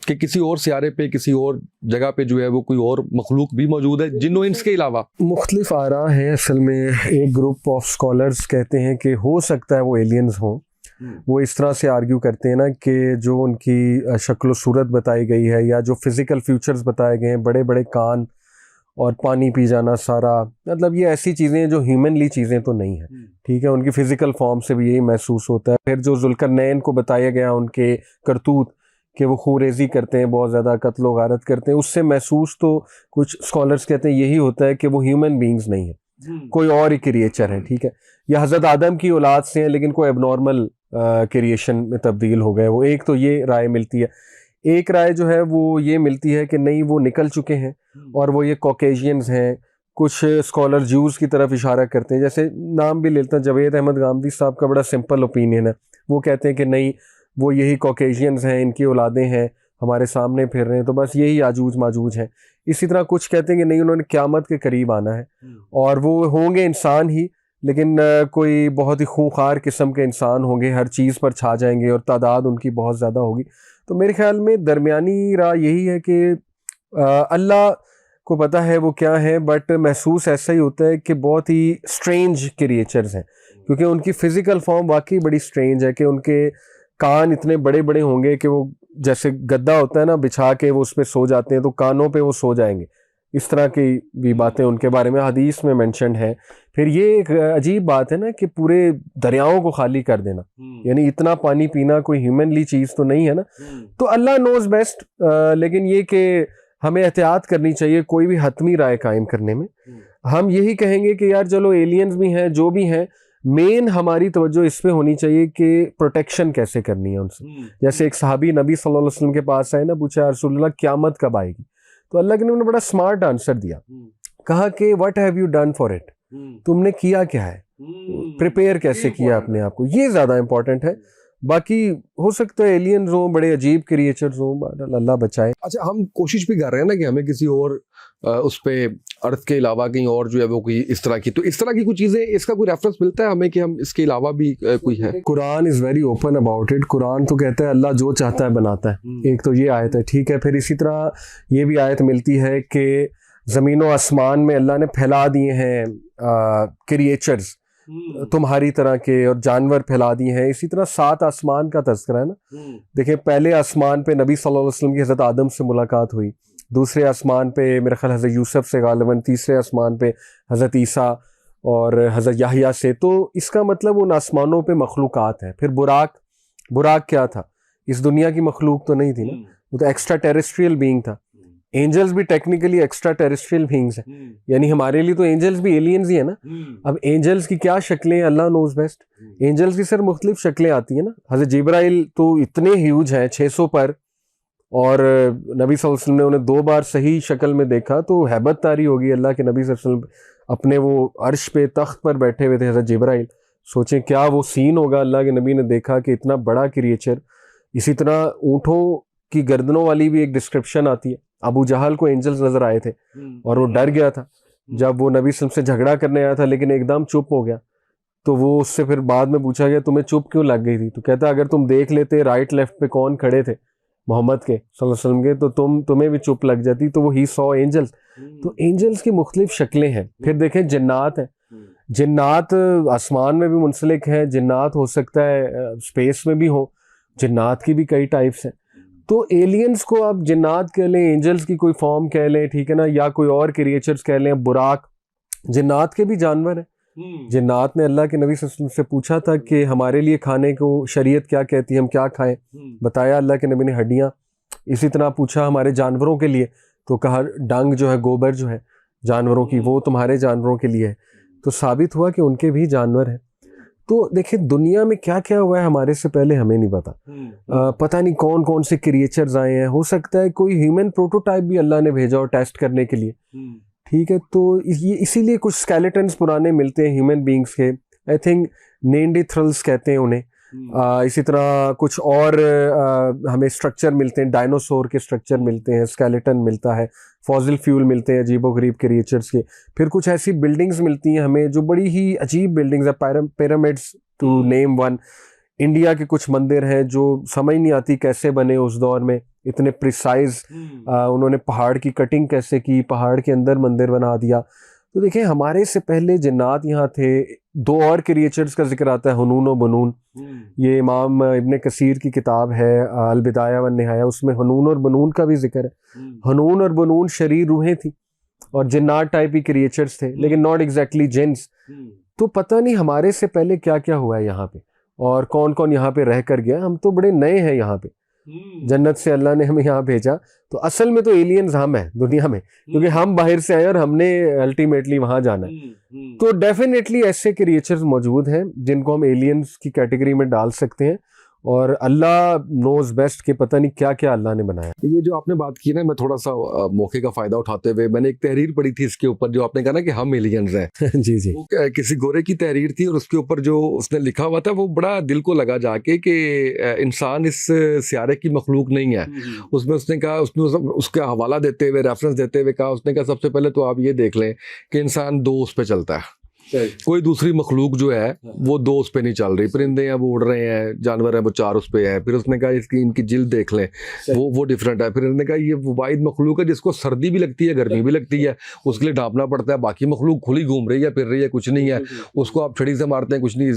कि किसी और सियारे पे, किसी और जगह पे जो है वो कोई और मखलूक भी मौजूद है जिन्नो इंस के अलावा? मुख्तलिफ आरा हैं असल में। एक ग्रुप ऑफ स्कॉलर्स कहते हैं कि हो सकता है वो एलियंस हों। वो इस तरह से आर्ग्यू करते हैं ना कि जो उनकी शक्ल सूरत बताई गई है या जो फिज़िकल फ्यूचर्स बताए गए हैं, बड़े बड़े कान और पानी पी जाना सारा, मतलब ये ऐसी चीज़ें जो ह्यूमनली चीज़ें तो नहीं है। ठीक है, उनकी फ़िज़िकल फॉर्म से भी यही महसूस होता है। फिर जो जुल्करनैन को बताया गया उनके करतूत कि वो खूरेज़ी करते हैं, बहुत ज़्यादा कत्ल व गारत करते हैं, उससे महसूस तो कुछ स्कॉलर्स कहते हैं यही होता है कि वो ह्यूमन बींग्स नहीं है, कोई और ही क्रिएचर है। ठीक है, या हज़रत आदम की औलाद से हैं लेकिन कोई एबनॉर्मल क्रिएशन में तब्दील हो गए वो। एक तो ये राय मिलती है। एक राय जो है वो ये मिलती है कि नहीं, वो निकल चुके हैं और वो ये कॉकेशियंस हैं। कुछ स्कॉलर ज्यूज़ की तरफ इशारा करते हैं, जैसे नाम भी लेते हैं, जावेद अहमद गामदी साहब का बड़ा सिंपल ओपिनियन है। वो कहते हैं कि नहीं, वो यही कॉकेशियंस हैं, इनकी औलादें हैं, हमारे सामने फिर रहे हैं, तो बस यही याजूज माजूज हैं। इसी तरह कुछ कहते हैं कि नहीं, उन्होंने क़यामत के करीब आना है और वो होंगे इंसान ही, लेकिन कोई बहुत ही खूंखार किस्म के इंसान होंगे, हर चीज़ पर छा जाएंगे और तादाद उनकी बहुत ज़्यादा होगी। तो मेरे ख्याल में दरमियानी राय यही है कि अल्लाह को पता है वो क्या है, बट महसूस ऐसा ही होता है कि बहुत ही स्ट्रेंज क्रिएचर्स हैं, क्योंकि उनकी फ़िज़िकल फॉर्म वाकई बड़ी स्ट्रेंज है कि उनके कान इतने बड़े बड़े होंगे कि वो जैसे गद्दा होता है ना, बिछा के वो उस पर सो जाते हैं तो कानों पे वो सो जाएंगे। इस तरह की भी बातें उनके बारे में हदीस में मेंशन है। फिर ये एक अजीब बात है ना कि पूरे दरियाओं को खाली कर देना, यानी इतना पानी पीना कोई ह्यूमनली चीज़ तो नहीं है ना। तो अल्लाह नोज़ बेस्ट, लेकिन ये कि हमें एहतियात करनी चाहिए कोई भी हतमी राय कायम करने में। हम यही कहेंगे कि यार चलो एलियंस भी हैं, जो भी हैं, मेन हमारी तवज्जो इस पे होनी चाहिए कि प्रोटेक्शन कैसे करनी है उनसे। जैसे एक सहाबी नबी सल्लल्लाहु अलैहि वसल्लम के पास आए ना, पूछा या रसूलल्लाह क़यामत कब आएगी? तो अल्लाह के नबी ने बड़ा स्मार्ट आंसर दिया, कहा कि what have you done for it, तुमने किया क्या है, प्रिपेयर कैसे किया अपने आप को, ये ज़्यादा इंपॉर्टेंट है। बाकी हो सकता है एलियंस हो, बड़े अजीब क्रिएचर्स हो, अल्लाह बचाए। अच्छा, हम कोशिश भी कर रहे हैं ना कि हमें किसी और उस पे अर्थ के अलावा कहीं और जो है वो कोई इस तरह की, तो इस तरह की कुछ चीज़ें, इसका कोई रेफरेंस मिलता है हमें कि हम इसके अलावा भी कोई है? Quran is very open about it. Quran तो कहता है अल्लाह जो चाहता है बनाता है। एक तो ये आयत है, ठीक है। फिर इसी तरह ये भी आयत मिलती है कि ज़मीन व आसमान में अल्लाह ने फैला दिए हैं क्रिएचर्स तुम्हारी तरह के, और जानवर फैला दिए हैं। इसी तरह 7 आसमान का तज़किरा है ना। देखिए, पहले आसमान पे नबी सल्लल्लाहु अलैहि वसल्लम की हज़रत आदम से मुलाकात हुई, दूसरे आसमान पे मेरे ख्याल हज़रत यूसुफ से गालिबन, तीसरे आसमान पे हज़रत ईसा और हज़रत याहया से। तो इसका मतलब उन आसमानों पे मखलूक़ात हैं। फिर बुराक क्या था? इस दुनिया की मखलूक तो नहीं थी ना, वो तो एक्स्ट्रा टेरेस्ट्रियल बीइंग था। एंजल्स भी टेक्निकली एक्स्ट्रा टेरेस्ट्रियल बीइंग्स हैं, यानी हमारे लिए तो एंजल्स भी एलियंस ही है ना। अब एंजल्स की क्या शक्लें, अल्लाह नोज बेस्ट। एंजल्स की सर मुख्तलिफ शक्लें आती हैं ना। हज़रत जिब्राइल तो इतने ह्यूज हैं, 600 पर, और नबी सल्लल्लाहु अलैहि वसल्लम ने उन्हें 2 बार सही शक्ल में देखा, तो हैबत तारी होगी अल्लाह के नबी सल्लल्लाहु अलैहि वसल्लम अपने वो अर्श पे तख्त पर बैठे हुए थे हज़रत जिब्राइल। सोचें क्या वो सीन होगा, अल्लाह के नबी ने देखा कि इतना बड़ा क्रिएचर। इसी तरह ऊँटों की गर्दनों वाली भी एक डिस्क्रिप्शन आती है। अबू जहल को एंजल्स नजर आए थे और वो डर गया था जब वो नबी सल्लल्लाहु अलैहि वसल्लम से झगड़ा करने आया था, लेकिन एकदम चुप हो गया। तो वो उससे फिर बाद में पूछा गया तुम्हें चुप क्यों लग गई थी? तो कहता अगर तुम देख लेते राइट लेफ्ट पे कौन खड़े थे मोहम्मद के सल्लल्लाहु अलैहि वसल्लम के, तो तुम्हें भी चुप लग जाती। तो वो ही सॉ एंजल्स। तो एंजल्स की मुख्तलिफ शक्लें हैं। फिर देखें जिन्नात हैं। जिन्नात आसमान में भी मुंसलिक हैं, जिन्नात हो सकता है स्पेस में भी हो, जिन्नात की भी कई टाइप्स हैं। तो एलियंस को आप जिन्नात कह लें, एंजल्स की कोई फॉर्म कह लें, ठीक है ना, या कोई और क्रिएचर्स कह लें, बुराक, जिन्नात के भी जानवर हैं। जिन्नात ने अल्लाह के नबी सल्लल्लाहु अलैहि वसल्लम से पूछा था कि हमारे लिए खाने को शरीयत क्या कहती है, हम क्या खाएं? बताया अल्लाह के नबी ने हड्डियाँ। इसी तरह पूछा हमारे जानवरों के लिए, तो कहा डंग जो है, गोबर जो है जानवरों की, वो तुम्हारे जानवरों के लिए है। तो साबित हुआ कि उनके भी जानवर हैं। तो देखिए दुनिया में क्या क्या हुआ है हमारे से पहले हमें नहीं पता। पता नहीं कौन कौन से क्रिएचर्स आए हैं। हो सकता है कोई ह्यूमन प्रोटोटाइप भी अल्लाह ने भेजा हो टेस्ट करने के लिए, ठीक है। तो ये इसीलिए कुछ स्केलेटन्स पुराने मिलते हैं ह्यूमन बींग्स के, आई थिंक नेंडरथैल्स कहते हैं उन्हें। इसी तरह कुछ और हमें स्ट्रक्चर मिलते हैं, डायनासोर के स्ट्रक्चर मिलते हैं, स्केलेटन मिलता है, फॉसिल फ्यूल मिलते हैं अजीबोगरीब क्रिएचर्स के। फिर कुछ ऐसी बिल्डिंग्स मिलती हैं हमें जो बड़ी ही अजीब बिल्डिंग्स है, pyramids to name one. India के कुछ मंदिर हैं जो समझ नहीं आती कैसे बने उस दौर में, इतने प्रिसाइज उन्होंने पहाड़ की कटिंग कैसे की, पहाड़ के अंदर मंदिर बना दिया। तो देखिए हमारे से पहले जिन्नात यहाँ थे। दो और क्रिएचर्स का जिक्र आता है, हनून और बनून। ये इमाम इब्न कसीर की किताब है अल बिदाया वन निहाया, उसमें हनून और बनून का भी जिक्र है। हनून और बनून शरीर रूहें थी और जिन्नात टाइप ही क्रिएचर्स थे, लेकिन नॉट एग्जैक्टली जिन्स। तो पता नहीं हमारे से पहले क्या क्या हुआ है यहाँ पे और कौन कौन यहाँ पे रह कर गया। हम तो बड़े नए हैं यहाँ पे, जन्नत से अल्लाह ने हमें यहाँ भेजा। तो असल में तो एलियंस हम हैं दुनिया में, क्योंकि हम बाहर से आए और हमने अल्टीमेटली वहां जाना है। तो डेफिनेटली ऐसे क्रिएचर्स मौजूद हैं जिनको हम एलियंस की कैटेगरी में डाल सकते हैं, और अल्लाह नोज बेस्ट के पता नहीं क्या क्या अल्लाह ने बनाया। ये जो आपने बात की ना, मैं थोड़ा सा मौके का फायदा उठाते हुए मैंने एक तहरीर पढ़ी थी इसके ऊपर, जो आपने कहा ना कि हम एलियंस हैं। जी जी। वो किसी गोरे की तहरीर थी और उसके ऊपर जो उसने लिखा हुआ था वो बड़ा दिल को लगा जाके कि इंसान इस सियारे की मखलूक नहीं है। उसमें उसने कहा, उसका हवाला देते हुए, रेफरेंस देते हुए कहा, उसने कहा सबसे पहले तो आप ये देख लें कि इंसान दो उस पे चलता है, कोई दूसरी मखलूक जो है वो दो उस पे नहीं चल रही। परिंदे हैं वो उड़ रहे हैं, जानवर हैं वो चार उस पे हैं। फिर उसने कहा इसकी इनकी जिल्द देख लें, वो डिफरेंट है। फिर उसने कहा ये वो वाहिद मखलूक है जिसको सर्दी भी लगती है, गर्मी भी लगती है, उसके लिए ढांपना पड़ता है। बाकी मखलूक खुली घूम रही है, फिर रही है, कुछ नहीं है, उसको आप छड़ी से मारते हैं, कुछ नहीं।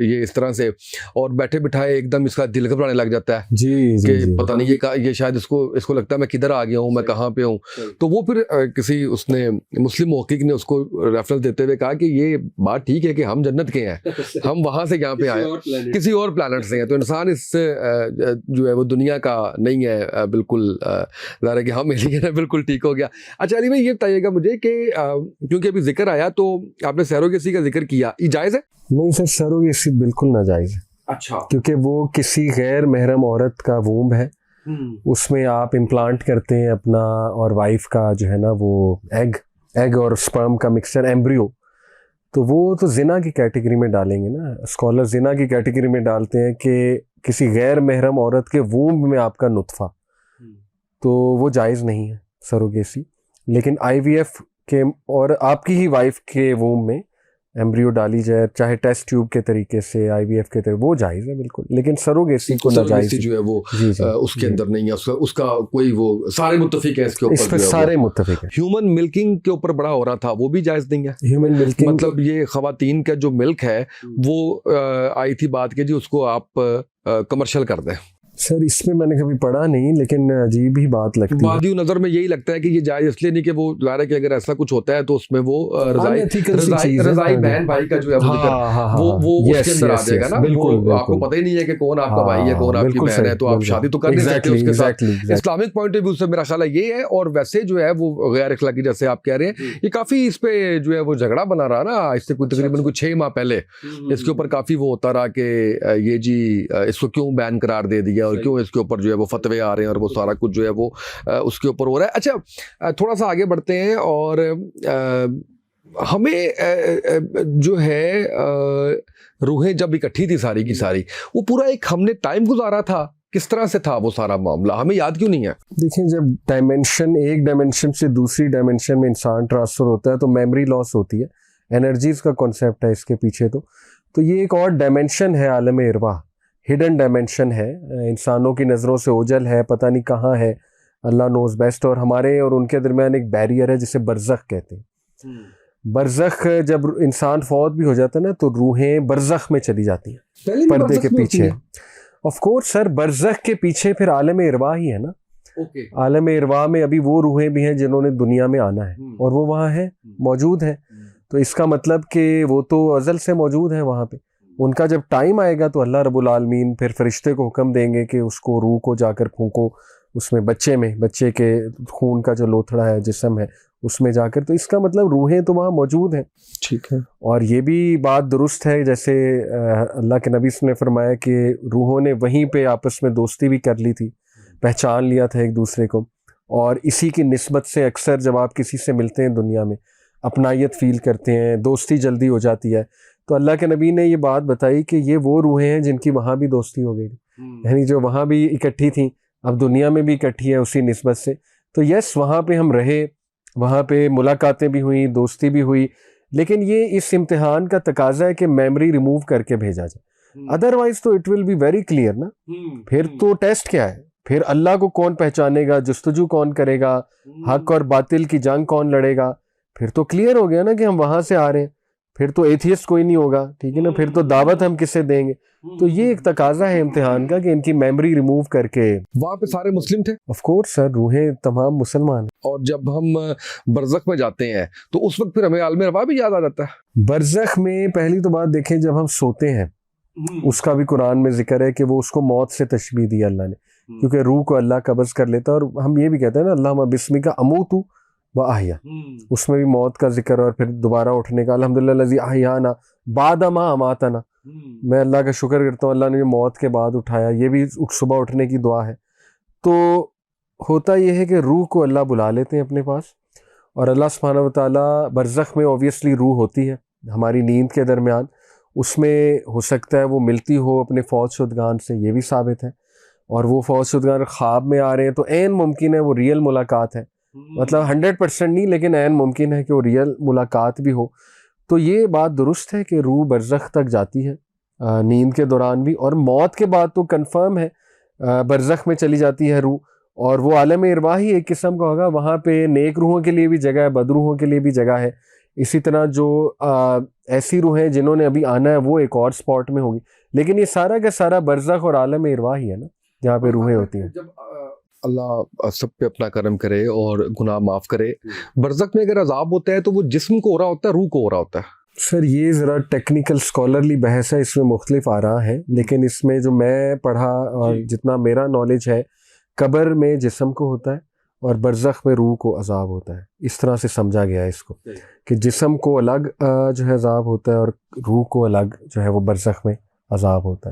ये इस तरह से, और बैठे बिठाए एकदम इसका दिल घबराने लग जाता है कि पता नहीं ये शायद इसको लगता है मैं किधर आ गया हूँ, मैं कहाँ पे हूँ। तो वो फिर किसी उसने मुस्लिम मुहक्किक ने उसको रेफरेंस देते हुए कहा कि ये बात ठीक है कि हम जन्नत के हैं, हम वहां से यहाँ पे आए, किसी और प्लैनेट से हैं। तो इंसान इस जो है वो दुनिया का नहीं है, बिल्कुल ज़ाहिर है कि हम एलियन है, बिल्कुल ठीक हो गया। अच्छा अली भाई ये बताइएगा मुझे कि क्योंकि अभी जिक्र आया तो आपने सरोगेसी का जिक्र किया, ये जायज़ है? नहीं सर, सरोगेसी बिल्कुल नाजायज़ है। अच्छा। क्योंकि वो किसी गैर महरम औरत का वूम्ब है, उसमें आप इम्प्लांट करते हैं अपना और वाइफ का जो है ना वो एग और स्पर्म का मिक्सचर, एम्ब्रियो। तो वो तो जिना की कैटेगरी में डालेंगे ना, स्कॉलर जिना की कैटेगरी में डालते हैं कि किसी गैर महरम औरत के वूम्ब में आपका नुत्फा, तो वो जायज़ नहीं है सरोगेसी। लेकिन आईवीएफ के और आपकी ही वाइफ के वूम्ब में एम्ब्रियो डाली जाए, चाहे टेस्ट ट्यूब के तरीके से, आईवीएफ के तरीके, वो जायज़ है बिल्कुल। लेकिन सरोगेसी को नाजायज़ जो है वो उसके अंदर नहीं है, उसका कोई वो सारे मुत्तफिक है इसके ऊपर, इस पर सारे मुत्तफिक है। ह्यूमन मिल्किंग के ऊपर बड़ा हो रहा था, वो भी जायज़ नहीं है। ह्यूमन मिल्किंग मतलब ये खवातीन का जो मिल्क है वो आई थी बात कि जी उसको आप कमर्शियल कर दें। सर इसमें मैंने कभी पढ़ा नहीं, लेकिन अजीब ही बात लगती है। बादी नजर में यही लगता है कि ये जायज इसलिए नहीं कि वो ज़ाहिर है कि अगर ऐसा कुछ होता है तो उसमें वो रज़ाई बहन भाई का जो है वो उसके अंदर आ जाएगा ना। वो आपको पता ही नहीं है कि कौन आपका भाई है, कौन आपकी बहन है, तो आप शादी तो कर नहीं सकते उसके साथ। इस्लामिक पॉइंट ऑफ व्यू से मेरा ख्याल ये है। और वैसे जो है वो गैर अखलाकी, जैसे आप कह रहे हैं, ये काफी इस पे जो है वो झगड़ा बना रहा ना, इससे कोई तकरीबन कुछ 6 माह पहले इसके ऊपर काफी वो होता रहा कि ये जी इसको क्यों बैन करार दे दिया और क्यों इसके ऊपर जो है वो फतवे आ रहे हैं और वो सारा कुछ जो है वो उसके ऊपर हो रहा है। अच्छा थोड़ा सा आगे बढ़ते हैं और हमें जो है रूहें जब इकट्ठी थी सारी की सारी, वो पूरा एक हमने टाइम गुजारा था, किस तरह से था वो सारा मामला, हमें याद क्यों नहीं है? देखिए जब एक डायमेंशन से दूसरी डायमेंशन में इंसान ट्रांसफर होता है तो मेमोरी लॉस होती है, एनर्जीज का कॉन्सेप्ट है इसके पीछे। तो ये एक और डायमेंशन है, आलम इरवाह, हिडन डायमेंशन है, इंसानों की नज़रों से ओझल है, पता नहीं कहाँ है, अल्लाह नोज बेस्ट। और हमारे और उनके दरमियान एक बैरियर है जिसे बरज़ख कहते हैं। बरज़ख, जब इंसान फौत भी हो जाता है ना तो रूहें बरज़ख में चली जाती हैं, पर्दे के पीछे। ऑफ कोर्स सर, बरज़ख के पीछे फिर आलम इरवाह ही है ना। आलम इरवाह में अभी वो रूहें भी हैं जिन्होंने दुनिया में आना है और वो वहाँ है, मौजूद है। तो इसका मतलब कि वो तो अज़ल से मौजूद है वहाँ पे। उनका जब टाइम आएगा तो अल्लाह रब्बुल आलमीन फिर फरिश्ते को हुक्म देंगे कि उसको रूह को जाकर फूंको उसमें, बच्चे के खून का जो लोथड़ा है, जिस्म है, उसमें जाकर। तो इसका मतलब रूहें तो वहाँ मौजूद हैं। ठीक है। और ये भी बात दुरुस्त है, जैसे अल्लाह के नबी ने फरमाया कि रूहों ने वहीं पे आपस में दोस्ती भी कर ली थी, पहचान लिया था एक दूसरे को। और इसी की निस्बत से अक्सर जब आप किसी से मिलते हैं दुनिया में, अपनायत फील करते हैं, दोस्ती जल्दी हो जाती है। तो अल्लाह के नबी ने ये बात बताई कि ये वो रूहें हैं जिनकी वहाँ भी दोस्ती हो गई, यानी जो वहाँ भी इकट्ठी थी अब दुनिया में भी इकट्ठी है उसी निस्बत से। तो यस, वहाँ पे हम रहे, वहाँ पे मुलाकातें भी हुई, दोस्ती भी हुई, लेकिन ये इस इम्तिहान का तकाजा है कि मेमोरी रिमूव करके भेजा जाए, अदरवाइज तो it will be very clear ना। फिर तो टेस्ट क्या है, फिर अल्लाह को कौन पहचानेगा, जस्तजू कौन करेगा, हक और बातिल की जंग कौन लड़ेगा, फिर तो क्लियर हो गया ना कि हम वहां से आ रहे हैं। फिर तो एथियस्ट कोई नहीं होगा, ठीक है ना, फिर तो दावत हम किससे देंगे। तो ये एक तकाजा है इम्तिहान का कि इनकी मेमोरी रिमूव करके। वहां पे सारे मुस्लिम थे ऑफ कोर्स सर, रूहें तमाम मुसलमान। और जब हम बरज़ख में जाते हैं तो उस वक्त फिर हमें आलम अरवाह भी याद आ जाता है। बरज़ख में पहली तो बात देखें, जब हम सोते हैं उसका भी कुरान में जिक्र है कि वो उसको मौत से तशबीह दी अल्लाह ने, क्योंकि रूह को अल्लाह कब्ज़ कर लेता है। और हम ये भी कहते हैं ना, अल्लाहुम्मा बिस्मिका अमूतु व अहया, उसमें भी मौत का जिक्र और फिर दोबारा उठने का। अल्हम्दुलिल्लाह लज़ी अहयाना बाद मा अमातना, मैं अल्लाह का शुक्र करता हूँ, अल्लाह ने मौत के बाद उठाया। ये भी सुबह उठने की दुआ है। तो होता यह है कि रूह को अल्लाह बुला लेते हैं अपने पास, और अल्लाह सुब्हानहू व तआला बरज़ख में ऑब्वियसली रूह होती है हमारी नींद के दरमियान, उसमें हो सकता है वो मिलती हो अपने फौज शुदगान से, ये भी साबित है। और वो फौज शुदगान ख्वाब में आ रहे हैं तो ऐन मुमकिन है वो रियल मुलाकात है, मतलब 100% नहीं, लेकिन ऐन मुमकिन है कि वो रियल मुलाकात भी हो। तो ये बात दुरुस्त है कि रूह बरज़ख तक जाती है नींद के दौरान भी, और मौत के बाद तो कंफर्म है बरज़ख में चली जाती है रूह। और वो आलम इरवाह ही एक किस्म का होगा, वहाँ पे नेक रूहों के लिए भी जगह है, बदरूहों के लिए भी जगह है। इसी तरह जो ऐसी रूहें जिन्होंने अभी आना है वो एक और स्पॉट में होगी, लेकिन ये सारा का सारा बरज़ख और आलम इरवाह ही है ना, जहाँ पे रूहें होती हैं। जब अल्लाह सब पे अपना करम करे और गुनाह माफ़ करे, बरज़ख में अगर अजाब होता है तो वो जिस्म को हो रहा होता है, रूह को हो रहा होता है? सर ये ज़रा टेक्निकल स्कॉलरली बहस है, इसमें मुख्तलिफ आरा है, लेकिन इसमें जो मैं पढ़ा और जितना मेरा नॉलेज है, कब्र में जिस्म को होता है और बरज़ख में रूह को अजाब होता है। इस तरह से समझा गया है इसको कि जिस्म को अलग जो है अजाब होता है और रूह को अलग जो है वो बरज़ख में अजाब होता है।